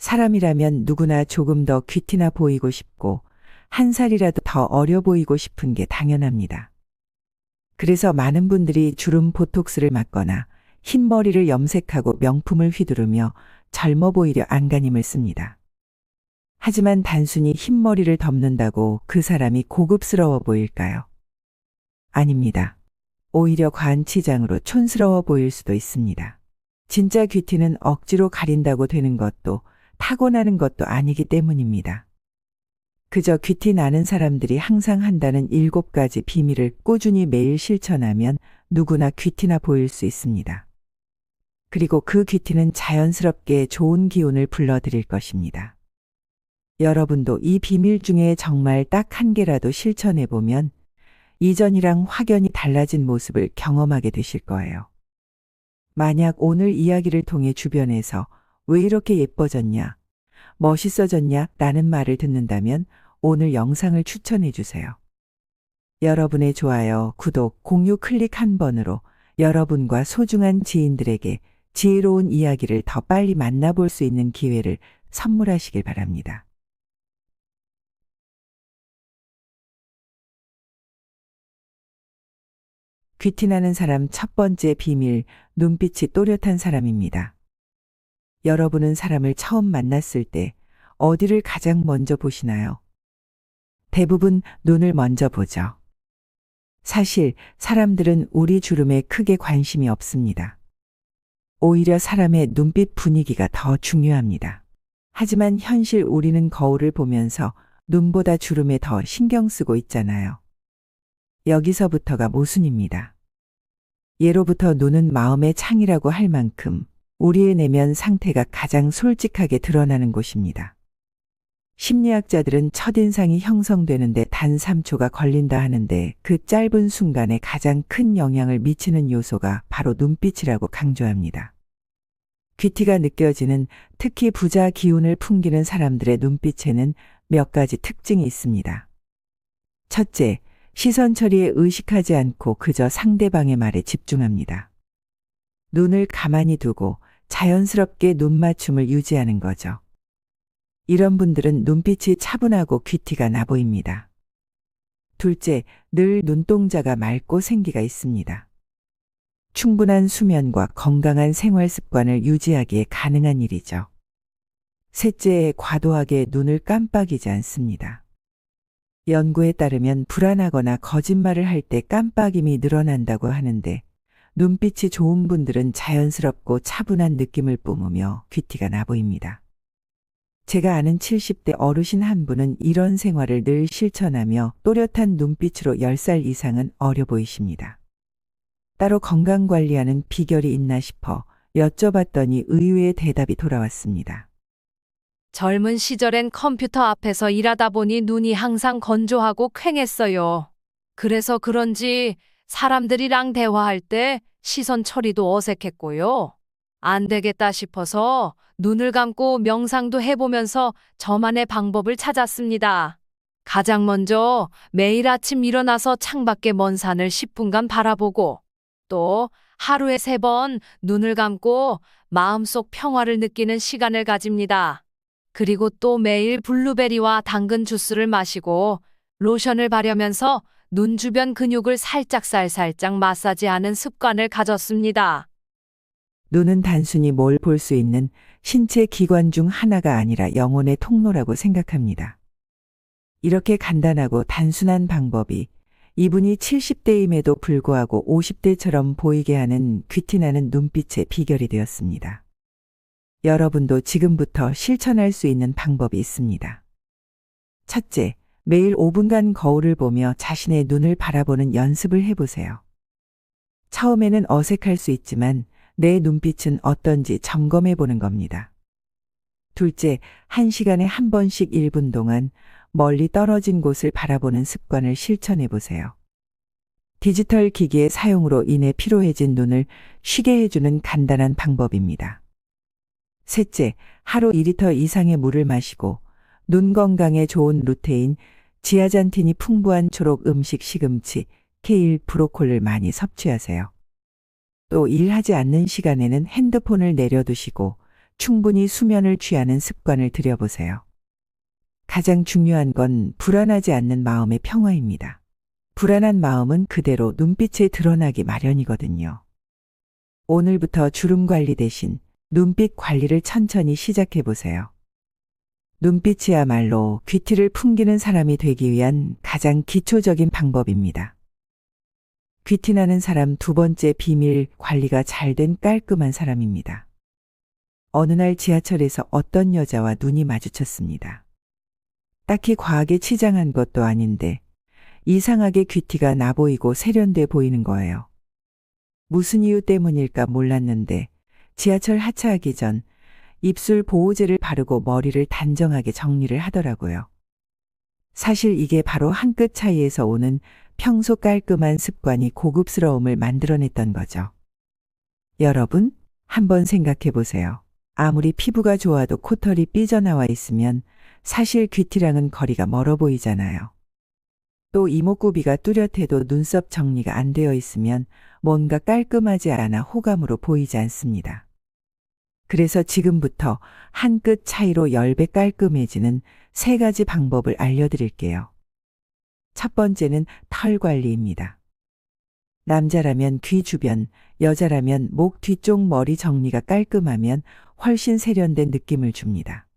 사람이라면 누구나 조금 더 귀티나 보이고 싶고 한 살이라도 더 어려 보이고 싶은 게 당연합니다. 그래서 많은 분들이 주름 보톡스를 맞거나 흰머리를 염색하고 명품을 휘두르며 젊어 보이려 안간힘을 씁니다. 하지만 단순히 흰머리를 덮는다고 그 사람이 고급스러워 보일까요? 아닙니다. 오히려 과한 치장으로 촌스러워 보일 수도 있습니다. 진짜 귀티는 억지로 가린다고 되는 것도 타고나는 것도 아니기 때문입니다. 그저 귀티 나는 사람들이 항상 한다는 7가지 비밀을 꾸준히 매일 실천하면 누구나 귀티나 보일 수 있습니다. 그리고 그 귀티는 자연스럽게 좋은 기운을 불러들일 것입니다. 여러분도 이 비밀 중에 정말 딱 한 개라도 실천해보면 이전이랑 확연히 달라진 모습을 경험하게 되실 거예요. 만약 오늘 이야기를 통해 주변에서 왜 이렇게 예뻐졌냐, 멋있어졌냐 라는 말을 듣는다면 오늘 영상을 추천해 주세요. 여러분의 좋아요, 구독, 공유 클릭 한 번으로 여러분과 소중한 지인들에게 지혜로운 이야기를 더 빨리 만나볼 수 있는 기회를 선물하시길 바랍니다. 귀티나는 사람 첫 번째 비밀, 눈빛이 또렷한 사람입니다. 여러분은 사람을 처음 만났을 때 어디를 가장 먼저 보시나요? 대부분 눈을 먼저 보죠. 사실 사람들은 우리 주름에 크게 관심이 없습니다. 오히려 사람의 눈빛 분위기가 더 중요합니다. 하지만 현실 우리는 거울을 보면서 눈보다 주름에 더 신경 쓰고 있잖아요. 여기서부터가 모순입니다. 예로부터 눈은 마음의 창이라고 할 만큼 우리의 내면 상태가 가장 솔직하게 드러나는 곳입니다. 심리학자들은 첫인상이 형성되는데 단 3초가 걸린다 하는데 그 짧은 순간에 가장 큰 영향을 미치는 요소가 바로 눈빛이라고 강조합니다. 귀티가 느껴지는, 특히 부자 기운을 풍기는 사람들의 눈빛에는 몇 가지 특징이 있습니다. 첫째, 시선 처리에 의식하지 않고 그저 상대방의 말에 집중합니다. 눈을 가만히 두고 자연스럽게 눈맞춤을 유지하는 거죠. 이런 분들은 눈빛이 차분하고 귀티가 나 보입니다. 둘째, 늘 눈동자가 맑고 생기가 있습니다. 충분한 수면과 건강한 생활 습관을 유지하기에 가능한 일이죠. 셋째, 과도하게 눈을 깜빡이지 않습니다. 연구에 따르면 불안하거나 거짓말을 할 때 깜빡임이 늘어난다고 하는데 눈빛이 좋은 분들은 자연스럽고 차분한 느낌을 뿜으며 귀티가 나 보입니다. 제가 아는 70대 어르신 한 분은 이런 생활을 늘 실천하며 또렷한 눈빛으로 10살 이상은 어려 보이십니다. 따로 건강관리하는 비결이 있나 싶어 여쭤봤더니 의외의 대답이 돌아왔습니다. 젊은 시절엔 컴퓨터 앞에서 일하다 보니 눈이 항상 건조하고 퀭했어요. 그래서 그런지 사람들이랑 대화할 때 시선 처리도 어색했고요. 안 되겠다 싶어서 눈을 감고 명상도 해보면서 저만의 방법을 찾았습니다. 가장 먼저 매일 아침 일어나서 창밖에 먼 산을 10분간 바라보고 또 하루에 3번 눈을 감고 마음속 평화를 느끼는 시간을 가집니다. 그리고 또 매일 블루베리와 당근 주스를 마시고 로션을 바르면서 눈 주변 근육을 살짝 마사지하는 습관을 가졌습니다. 눈은 단순히 뭘 볼 수 있는 신체 기관 중 하나가 아니라 영혼의 통로라고 생각합니다. 이렇게 간단하고 단순한 방법이 이분이 70대임에도 불구하고 50대처럼 보이게 하는 귀티나는 눈빛의 비결이 되었습니다. 여러분도 지금부터 실천할 수 있는 방법이 있습니다. 첫째, 매일 5분간 거울을 보며 자신의 눈을 바라보는 연습을 해보세요. 처음에는 어색할 수 있지만 내 눈빛은 어떤지 점검해 보는 겁니다. 둘째, 1시간에 한 번씩 1분 동안 멀리 떨어진 곳을 바라보는 습관을 실천해 보세요. 디지털 기기의 사용으로 인해 피로해진 눈을 쉬게 해주는 간단한 방법입니다. 셋째, 하루 2리터 이상의 물을 마시고 눈 건강에 좋은 루테인, 지아잔틴이 풍부한 초록 음식 시금치, 케일, 브로콜리를 많이 섭취하세요. 또 일하지 않는 시간에는 핸드폰을 내려두시고 충분히 수면을 취하는 습관을 들여보세요. 가장 중요한 건 불안하지 않는 마음의 평화입니다. 불안한 마음은 그대로 눈빛에 드러나기 마련이거든요. 오늘부터 주름 관리 대신 눈빛 관리를 천천히 시작해 보세요. 눈빛이야말로 귀티를 풍기는 사람이 되기 위한 가장 기초적인 방법입니다. 귀티나는 사람 두 번째 비밀, 관리가 잘 된 깔끔한 사람입니다. 어느 날 지하철에서 어떤 여자와 눈이 마주쳤습니다. 딱히 과하게 치장한 것도 아닌데 이상하게 귀티가 나 보이고 세련돼 보이는 거예요. 무슨 이유 때문일까 몰랐는데 지하철 하차하기 전 입술 보호제를 바르고 머리를 단정하게 정리를 하더라고요. 사실 이게 바로 한 끗 차이에서 오는 평소 깔끔한 습관이 고급스러움을 만들어냈던 거죠. 여러분, 한번 생각해 보세요. 아무리 피부가 좋아도 코털이 삐져나와 있으면 사실 귀티랑은 거리가 멀어 보이잖아요. 또 이목구비가 뚜렷해도 눈썹 정리가 안 되어 있으면 뭔가 깔끔하지 않아 호감으로 보이지 않습니다. 그래서 지금부터 한 끗 차이로 10배 깔끔해지는 3가지 방법을 알려드릴게요. 첫 번째는 털 관리입니다. 남자라면 귀 주변, 여자라면 목 뒤쪽 머리 정리가 깔끔하면 훨씬 세련된 느낌을 줍니다.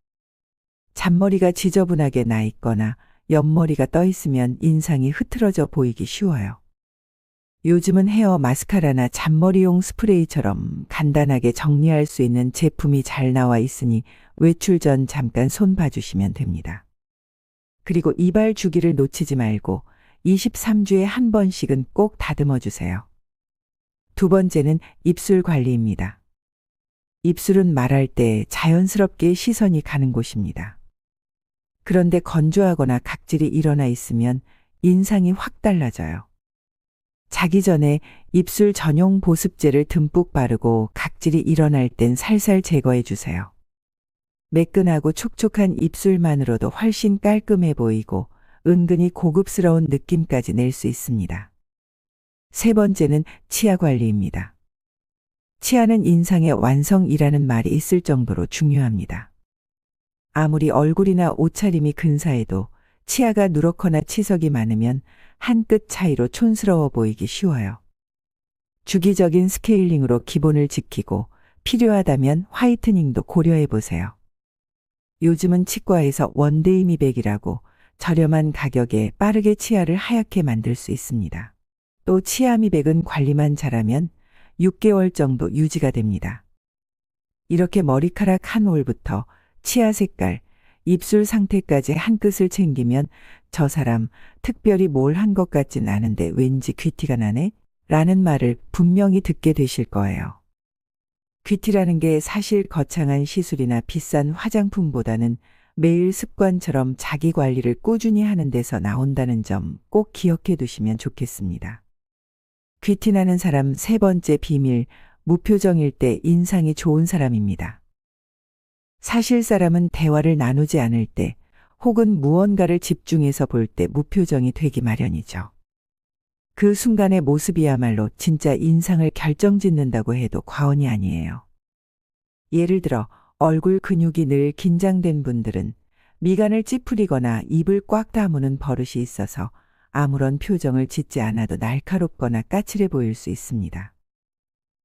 잔머리가 지저분하게 나 있거나 옆머리가 떠 있으면 인상이 흐트러져 보이기 쉬워요. 요즘은 헤어 마스카라나 잔머리용 스프레이처럼 간단하게 정리할 수 있는 제품이 잘 나와 있으니 외출 전 잠깐 손 봐주시면 됩니다. 그리고 이발 주기를 놓치지 말고 23주에 한 번씩은 꼭 다듬어 주세요. 두 번째는 입술 관리입니다. 입술은 말할 때 자연스럽게 시선이 가는 곳입니다. 그런데 건조하거나 각질이 일어나 있으면 인상이 확 달라져요. 자기 전에 입술 전용 보습제를 듬뿍 바르고 각질이 일어날 땐 살살 제거해 주세요. 매끈하고 촉촉한 입술만으로도 훨씬 깔끔해 보이고 은근히 고급스러운 느낌까지 낼 수 있습니다. 세 번째는 치아 관리입니다. 치아는 인상의 완성이라는 말이 있을 정도로 중요합니다. 아무리 얼굴이나 옷차림이 근사해도 치아가 누렇거나 치석이 많으면 한 끗 차이로 촌스러워 보이기 쉬워요. 주기적인 스케일링으로 기본을 지키고 필요하다면 화이트닝도 고려해 보세요. 요즘은 치과에서 원데이 미백이라고 저렴한 가격에 빠르게 치아를 하얗게 만들 수 있습니다. 또 치아 미백은 관리만 잘하면 6개월 정도 유지가 됩니다. 이렇게 머리카락 한 올부터 치아 색깔, 입술 상태까지 한 끗을 챙기면 저 사람 특별히 뭘 한 것 같진 않은데 왠지 귀티가 나네? 라는 말을 분명히 듣게 되실 거예요. 귀티라는 게 사실 거창한 시술이나 비싼 화장품보다는 매일 습관처럼 자기 관리를 꾸준히 하는 데서 나온다는 점 꼭 기억해 두시면 좋겠습니다. 귀티 나는 사람 세 번째 비밀, 무표정일 때 인상이 좋은 사람입니다. 사실 사람은 대화를 나누지 않을 때 혹은 무언가를 집중해서 볼 때 무표정이 되기 마련이죠. 그 순간의 모습이야말로 진짜 인상을 결정짓는다고 해도 과언이 아니에요. 예를 들어 얼굴 근육이 늘 긴장된 분들은 미간을 찌푸리거나 입을 꽉 다무는 버릇이 있어서 아무런 표정을 짓지 않아도 날카롭거나 까칠해 보일 수 있습니다.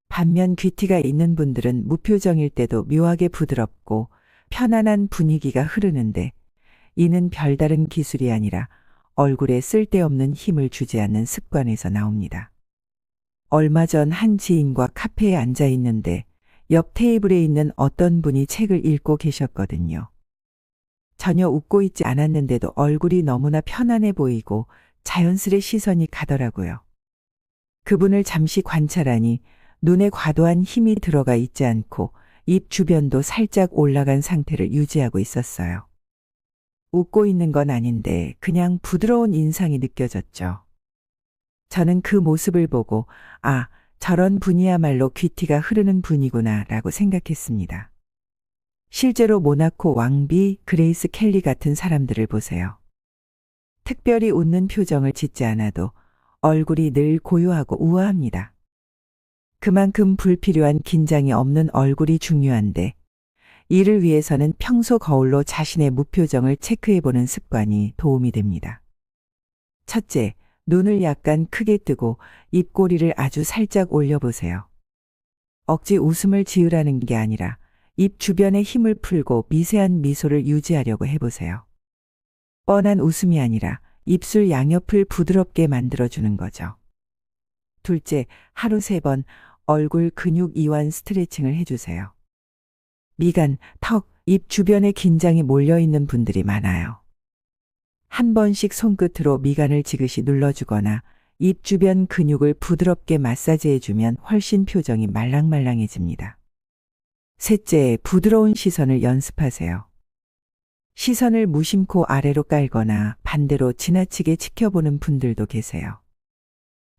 반면 귀티가 있는 분들은 무표정일 때도 묘하게 부드럽고 편안한 분위기가 흐르는데 이는 별다른 기술이 아니라 얼굴에 쓸데없는 힘을 주지 않는 습관에서 나옵니다. 얼마 전 한 지인과 카페에 앉아 있는데 옆 테이블에 있는 어떤 분이 책을 읽고 계셨거든요. 전혀 웃고 있지 않았는데도 얼굴이 너무나 편안해 보이고 자연스레 시선이 가더라고요. 그분을 잠시 관찰하니 눈에 과도한 힘이 들어가 있지 않고 입 주변도 살짝 올라간 상태를 유지하고 있었어요. 웃고 있는 건 아닌데 그냥 부드러운 인상이 느껴졌죠. 저는 그 모습을 보고 아, 저런 분이야말로 귀티가 흐르는 분이구나 라고 생각했습니다. 실제로 모나코 왕비 그레이스 켈리 같은 사람들을 보세요. 특별히 웃는 표정을 짓지 않아도 얼굴이 늘 고요하고 우아합니다. 그만큼 불필요한 긴장이 없는 얼굴이 중요한데 이를 위해서는 평소 거울로 자신의 무표정을 체크해보는 습관이 도움이 됩니다. 첫째, 눈을 약간 크게 뜨고 입꼬리를 아주 살짝 올려보세요. 억지 웃음을 지으라는 게 아니라 입 주변에 힘을 풀고 미세한 미소를 유지하려고 해보세요. 뻔한 웃음이 아니라 입술 양옆을 부드럽게 만들어주는 거죠. 둘째, 하루 3번 얼굴 근육 이완 스트레칭을 해주세요. 미간, 턱, 입 주변에 긴장이 몰려있는 분들이 많아요. 한 번씩 손끝으로 미간을 지그시 눌러주거나 입 주변 근육을 부드럽게 마사지해주면 훨씬 표정이 말랑말랑해집니다. 셋째, 부드러운 시선을 연습하세요. 시선을 무심코 아래로 깔거나 반대로 지나치게 지켜보는 분들도 계세요.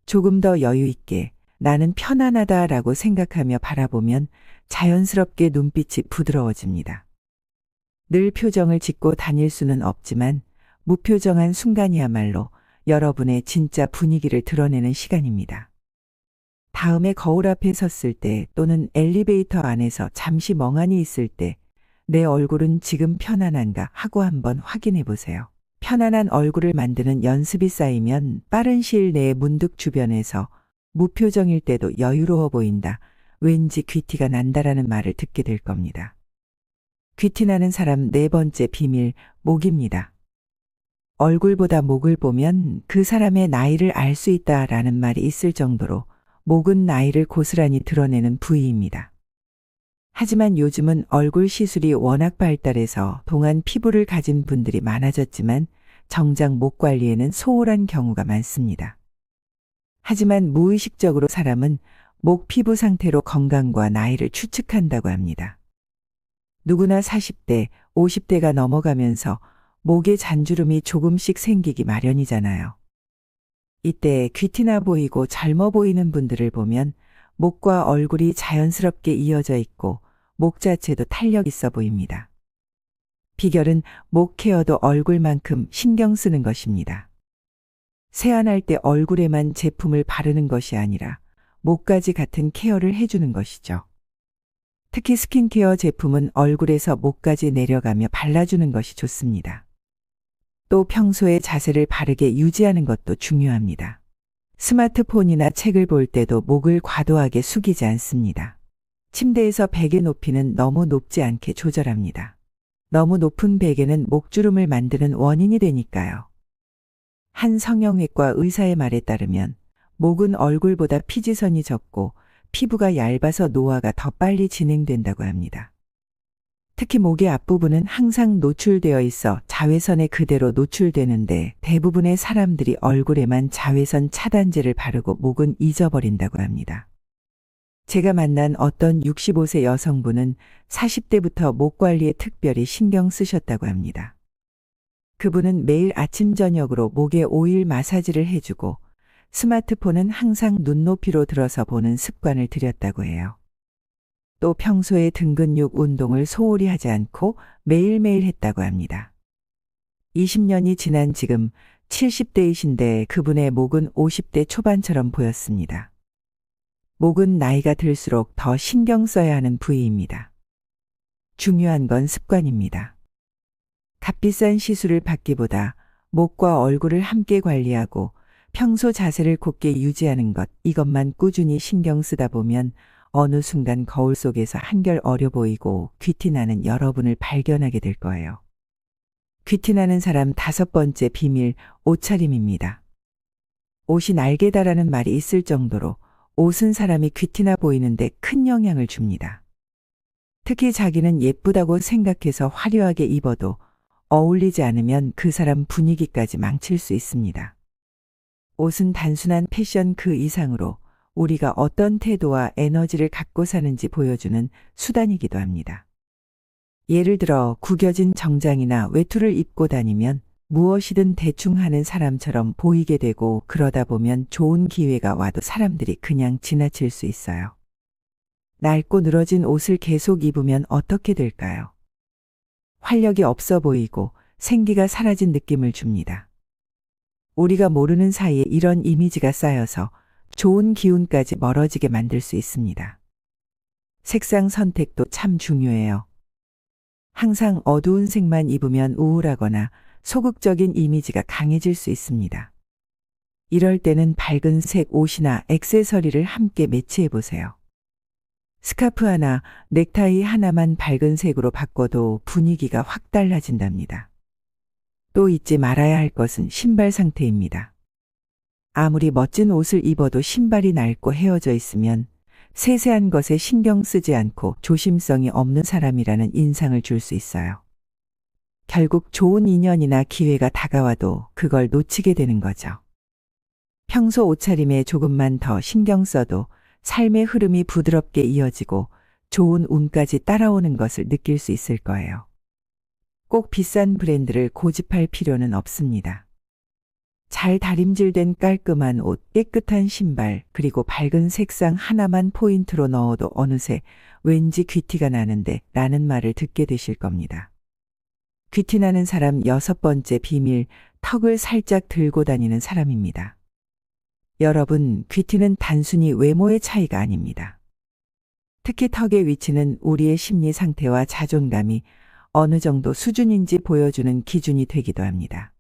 조금 더 여유 있게 나는 편안하다라고 생각하며 바라보면 자연스럽게 눈빛이 부드러워집니다. 늘 표정을 짓고 다닐 수는 없지만 무표정한 순간이야말로 여러분의 진짜 분위기를 드러내는 시간입니다. 다음에 거울 앞에 섰을 때 또는 엘리베이터 안에서 잠시 멍하니 있을 때 내 얼굴은 지금 편안한가 하고 한번 확인해 보세요. 편안한 얼굴을 만드는 연습이 쌓이면 빠른 시일 내에 문득 주변에서 무표정일 때도 여유로워 보인다, 왠지 귀티가 난다라는 말을 듣게 될 겁니다. 귀티 나는 사람 4번째 비밀, 목입니다. 얼굴보다 목을 보면 그 사람의 나이를 알 수 있다라는 말이 있을 정도로 목은 나이를 고스란히 드러내는 부위입니다. 하지만 요즘은 얼굴 시술이 워낙 발달해서 동안 피부를 가진 분들이 많아졌지만 정작 목 관리에는 소홀한 경우가 많습니다. 하지만 무의식적으로 사람은 목 피부 상태로 건강과 나이를 추측한다고 합니다. 누구나 40대, 50대가 넘어가면서 목에 잔주름이 조금씩 생기기 마련이잖아요. 이때 귀티나 보이고 젊어 보이는 분들을 보면 목과 얼굴이 자연스럽게 이어져 있고 목 자체도 탄력 있어 보입니다. 비결은 목 케어도 얼굴만큼 신경 쓰는 것입니다. 세안할 때 얼굴에만 제품을 바르는 것이 아니라 목까지 같은 케어를 해주는 것이죠. 특히 스킨케어 제품은 얼굴에서 목까지 내려가며 발라주는 것이 좋습니다. 또 평소에 자세를 바르게 유지하는 것도 중요합니다. 스마트폰이나 책을 볼 때도 목을 과도하게 숙이지 않습니다. 침대에서 베개 높이는 너무 높지 않게 조절합니다. 너무 높은 베개는 목주름을 만드는 원인이 되니까요. 한 성형외과 의사의 말에 따르면 목은 얼굴보다 피지선이 적고 피부가 얇아서 노화가 더 빨리 진행된다고 합니다. 특히 목의 앞부분은 항상 노출되어 있어 자외선에 그대로 노출되는데 대부분의 사람들이 얼굴에만 자외선 차단제를 바르고 목은 잊어버린다고 합니다. 제가 만난 어떤 65세 여성분은 40대부터 목 관리에 특별히 신경 쓰셨다고 합니다. 그분은 매일 아침 저녁으로 목에 오일 마사지를 해주고 스마트폰은 항상 눈높이로 들어서 보는 습관을 들였다고 해요. 또 평소에 등 근육 운동을 소홀히 하지 않고 매일매일 했다고 합니다. 20년이 지난 지금 70대이신데 그분의 목은 50대 초반처럼 보였습니다. 목은 나이가 들수록 더 신경 써야 하는 부위입니다. 중요한 건 습관입니다. 값비싼 시술을 받기보다 목과 얼굴을 함께 관리하고 평소 자세를 곧게 유지하는 것, 이것만 꾸준히 신경 쓰다 보면 어느 순간 거울 속에서 한결 어려 보이고 귀티나는 여러분을 발견하게 될 거예요. 귀티나는 사람 5번째 비밀, 옷차림입니다. 옷이 날개다라는 말이 있을 정도로 옷은 사람이 귀티나 보이는데 큰 영향을 줍니다. 특히 자기는 예쁘다고 생각해서 화려하게 입어도 어울리지 않으면 그 사람 분위기까지 망칠 수 있습니다. 옷은 단순한 패션 그 이상으로 우리가 어떤 태도와 에너지를 갖고 사는지 보여주는 수단이기도 합니다. 예를 들어 구겨진 정장이나 외투를 입고 다니면 무엇이든 대충 하는 사람처럼 보이게 되고 그러다 보면 좋은 기회가 와도 사람들이 그냥 지나칠 수 있어요. 낡고 늘어진 옷을 계속 입으면 어떻게 될까요? 활력이 없어 보이고 생기가 사라진 느낌을 줍니다. 우리가 모르는 사이에 이런 이미지가 쌓여서 좋은 기운까지 멀어지게 만들 수 있습니다. 색상 선택도 참 중요해요. 항상 어두운 색만 입으면 우울하거나 소극적인 이미지가 강해질 수 있습니다. 이럴 때는 밝은 색 옷이나 액세서리를 함께 매치해 보세요. 스카프 하나, 넥타이 하나만 밝은 색으로 바꿔도 분위기가 확 달라진답니다. 또 잊지 말아야 할 것은 신발 상태입니다. 아무리 멋진 옷을 입어도 신발이 낡고 헤어져 있으면 세세한 것에 신경 쓰지 않고 조심성이 없는 사람이라는 인상을 줄 수 있어요. 결국 좋은 인연이나 기회가 다가와도 그걸 놓치게 되는 거죠. 평소 옷차림에 조금만 더 신경 써도 삶의 흐름이 부드럽게 이어지고 좋은 운까지 따라오는 것을 느낄 수 있을 거예요. 꼭 비싼 브랜드를 고집할 필요는 없습니다. 잘 다림질된 깔끔한 옷, 깨끗한 신발, 그리고 밝은 색상 하나만 포인트로 넣어도 어느새 왠지 귀티가 나는데 라는 말을 듣게 되실 겁니다. 귀티 나는 사람 6번째 비밀, 턱을 살짝 들고 다니는 사람입니다. 여러분, 귀티는 단순히 외모의 차이가 아닙니다. 특히 턱의 위치는 우리의 심리 상태와 자존감이 어느 정도 수준인지 보여주는 기준이 되기도 합니다.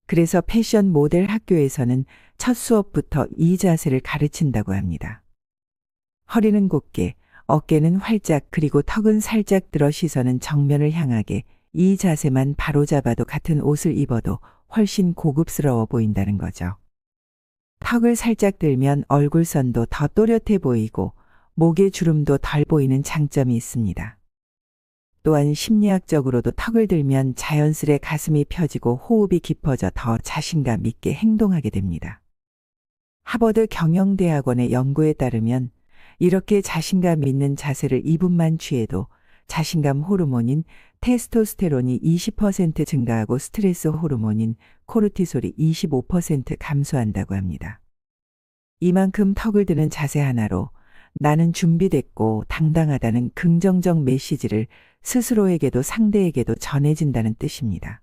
그래서 패션 모델 학교에서는 첫 수업부터 이 자세를 가르친다고 합니다. 허리는 곧게, 어깨는 활짝, 그리고 턱은 살짝 들어 시선은 정면을 향하게, 이 자세만 바로잡아도 같은 옷을 입어도 훨씬 고급스러워 보인다는 거죠. 턱을 살짝 들면 얼굴선도 더 또렷해 보이고 목의 주름도 덜 보이는 장점이 있습니다. 또한 심리학적으로도 턱을 들면 자연스레 가슴이 펴지고 호흡이 깊어져 더 자신감 있게 행동하게 됩니다. 하버드 경영대학원의 연구에 따르면 이렇게 자신감 있는 자세를 2분만 취해도 자신감 호르몬인 테스토스테론이 20% 증가하고 스트레스 호르몬인 코르티솔이 25% 감소한다고 합니다. 이만큼 턱을 드는 자세 하나로 나는 준비됐고 당당하다는 긍정적 메시지를 스스로에게도 상대에게도 전해진다는 뜻입니다.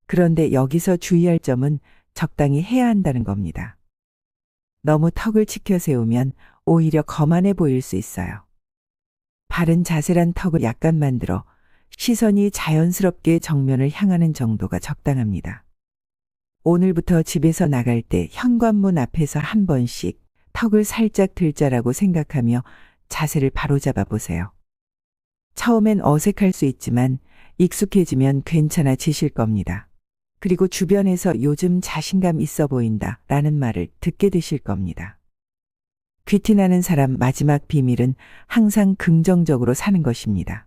그런데 여기서 주의할 점은 적당히 해야 한다는 겁니다. 너무 턱을 치켜 세우면 오히려 거만해 보일 수 있어요. 바른 자세란 턱을 약간 만들어 시선이 자연스럽게 정면을 향하는 정도가 적당합니다. 오늘부터 집에서 나갈 때 현관문 앞에서 한 번씩 턱을 살짝 들자라고 생각하며 자세를 바로잡아 보세요. 처음엔 어색할 수 있지만 익숙해지면 괜찮아지실 겁니다. 그리고 주변에서 요즘 자신감 있어 보인다 라는 말을 듣게 되실 겁니다. 귀티나는 사람 마지막 비밀은 항상 긍정적으로 사는 것입니다.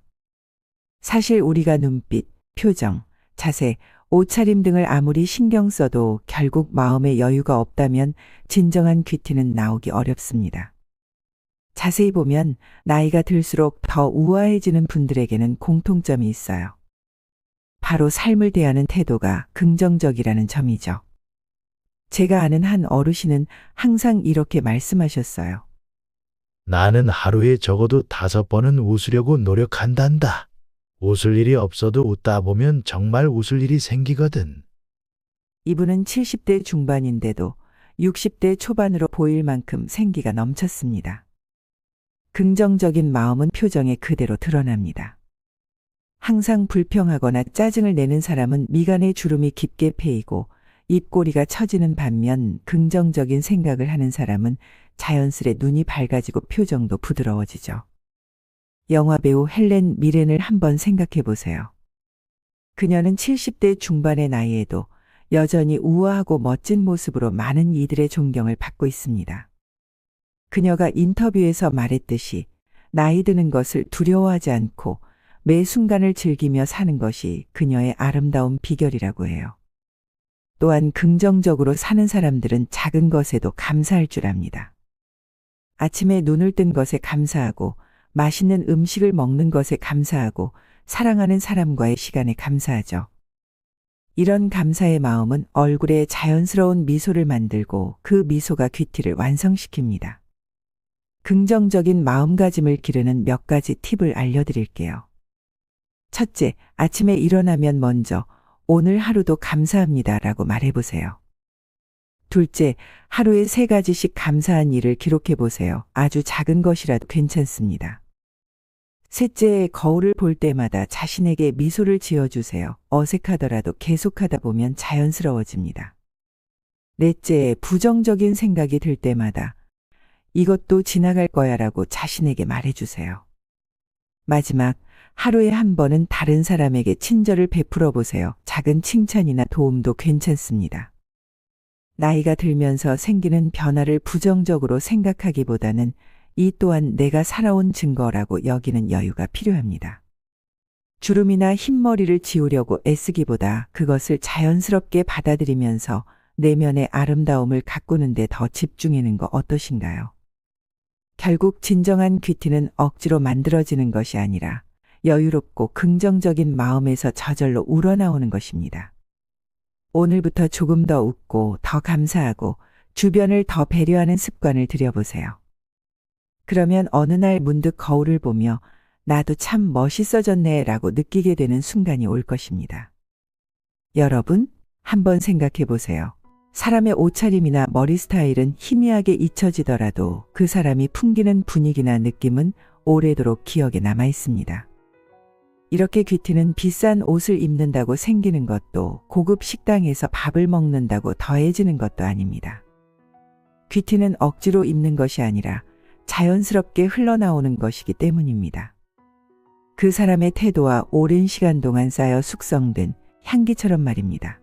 사실 우리가 눈빛, 표정, 자세, 옷차림 등을 아무리 신경 써도 결국 마음에 여유가 없다면 진정한 귀티는 나오기 어렵습니다. 자세히 보면 나이가 들수록 더 우아해지는 분들에게는 공통점이 있어요. 바로 삶을 대하는 태도가 긍정적이라는 점이죠. 제가 아는 한 어르신은 항상 이렇게 말씀하셨어요. 나는 하루에 적어도 5번은 웃으려고 노력한단다. 웃을 일이 없어도 웃다 보면 정말 웃을 일이 생기거든. 이분은 70대 중반인데도 60대 초반으로 보일 만큼 생기가 넘쳤습니다. 긍정적인 마음은 표정에 그대로 드러납니다. 항상 불평하거나 짜증을 내는 사람은 미간의 주름이 깊게 패이고 입꼬리가 처지는 반면 긍정적인 생각을 하는 사람은 자연스레 눈이 밝아지고 표정도 부드러워지죠. 영화배우 헬렌 미렌을 한번 생각해 보세요. 그녀는 70대 중반의 나이에도 여전히 우아하고 멋진 모습으로 많은 이들의 존경을 받고 있습니다. 그녀가 인터뷰에서 말했듯이 나이 드는 것을 두려워하지 않고 매 순간을 즐기며 사는 것이 그녀의 아름다운 비결이라고 해요. 또한 긍정적으로 사는 사람들은 작은 것에도 감사할 줄 압니다. 아침에 눈을 뜬 것에 감사하고 맛있는 음식을 먹는 것에 감사하고 사랑하는 사람과의 시간에 감사하죠. 이런 감사의 마음은 얼굴에 자연스러운 미소를 만들고 그 미소가 귀티를 완성시킵니다. 긍정적인 마음가짐을 기르는 몇 가지 팁을 알려드릴게요. 첫째, 아침에 일어나면 먼저 오늘 하루도 감사합니다라고 말해보세요. 둘째, 하루에 3가지씩 감사한 일을 기록해보세요. 아주 작은 것이라도 괜찮습니다. 셋째, 거울을 볼 때마다 자신에게 미소를 지어주세요. 어색하더라도 계속하다 보면 자연스러워집니다. 넷째, 부정적인 생각이 들 때마다 이것도 지나갈 거야 라고 자신에게 말해주세요. 마지막, 하루에 한 번은 다른 사람에게 친절을 베풀어 보세요. 작은 칭찬이나 도움도 괜찮습니다. 나이가 들면서 생기는 변화를 부정적으로 생각하기보다는 이 또한 내가 살아온 증거라고 여기는 여유가 필요합니다. 주름이나 흰머리를 지우려고 애쓰기보다 그것을 자연스럽게 받아들이면서 내면의 아름다움을 가꾸는 데 더 집중하는 거 어떠신가요? 결국 진정한 귀티는 억지로 만들어지는 것이 아니라 여유롭고 긍정적인 마음에서 저절로 우러나오는 것입니다. 오늘부터 조금 더 웃고 더 감사하고 주변을 더 배려하는 습관을 들여보세요. 그러면 어느 날 문득 거울을 보며 나도 참 멋있어졌네 라고 느끼게 되는 순간이 올 것입니다. 여러분, 한번 생각해 보세요. 사람의 옷차림이나 머리 스타일은 희미하게 잊혀지더라도 그 사람이 풍기는 분위기나 느낌은 오래도록 기억에 남아 있습니다. 이렇게 귀티는 비싼 옷을 입는다고 생기는 것도 고급 식당에서 밥을 먹는다고 더해지는 것도 아닙니다. 귀티는 억지로 입는 것이 아니라 자연스럽게 흘러나오는 것이기 때문입니다. 그 사람의 태도와 오랜 시간 동안 쌓여 숙성된 향기처럼 말입니다.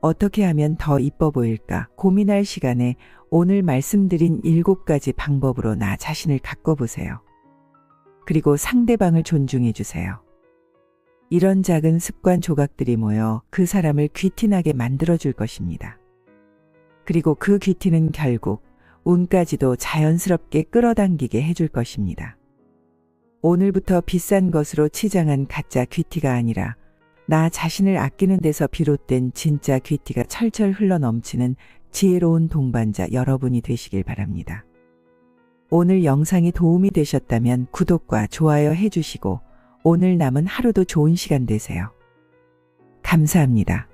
어떻게 하면 더 이뻐 보일까 고민할 시간에 오늘 말씀드린 7가지 방법으로 나 자신을 가꿔보세요. 그리고 상대방을 존중해 주세요. 이런 작은 습관 조각들이 모여 그 사람을 귀티나게 만들어줄 것입니다. 그리고 그 귀티는 결국 운까지도 자연스럽게 끌어당기게 해줄 것입니다. 오늘부터 비싼 것으로 치장한 가짜 귀티가 아니라 나 자신을 아끼는 데서 비롯된 진짜 귀티가 철철 흘러넘치는 지혜로운 동반자 여러분이 되시길 바랍니다. 오늘 영상이 도움이 되셨다면 구독과 좋아요 해주시고 오늘 남은 하루도 좋은 시간 되세요. 감사합니다.